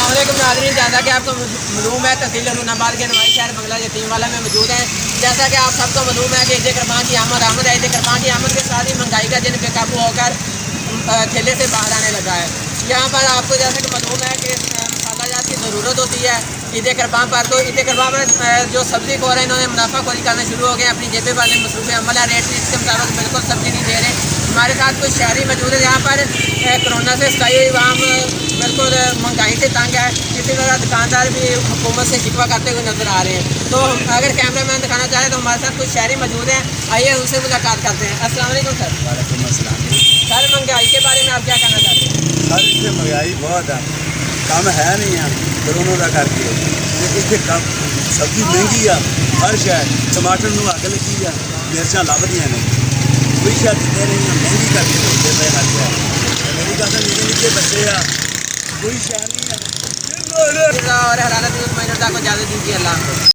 अस्सलाम वालेकुम नाज़रीन, जैसा कि आपको मालूम है तहसील हुरनाबाद के नवाई शहर बंगला यतीम वाला में मौजूद हैं। जैसा कि आप सबको मालूम है कि ईद कुर्बान की आमद है। ईद कुर्बान की आमद के साथ ही महंगाई का दिन बेकाबू होकर ठेले से बाहर आने लगा है। यहाँ पर आपको जैसा कि मालूम है कि मसाला जात की ज़रूरत होती है ईद कुर्बान पर। तो ईद कुर्बान में जो सब्ज़ी खो रहे हैं इन्होंने मुनाफाखोरी करना शुरू हो गए, अपनी जेबें वाले मसरूफ़ अमल है। रेट भी इसके मुताबिक बिल्कुल सब्ज़ी नहीं दे रहे। हमारे साथ कुछ शहरी मौजूद है यहाँ पर। कोरोना से सताई हुई आवाम बिल्कुल महंगाई से तंग है। इसी तरह दुकानदार भी हुकूमत से शिकवा करते हुए नजर आ रहे हैं। तो अगर कैमरा मैन दिखाना चाहे तो हमारे साथ कुछ शहरी मौजूद हैं, आइए उनसे मुलाकात करते हैं। अस्सलाम वालेकुम सर। वालेकुम अस्सलाम। सर, महंगाई के बारे में आप क्या कहना चाहते हैं? सर इतने महंगाई बहुत है, कम है नहीं है कोरोना का करके। इतने कम सब्जी महंगी आ, हर शहर टमाटर में अग लगी आ, मिर्चा लभदियां नहीं, कोई शहर दिते नहीं, महंगी करके देते पे हर शहर। मेरी गल निके निके बच्चे आ, कोई शहर नहीं है। और हरारत न्यूज़ को इजाज़त दीजिए। अल्लाह हाफ़िज़।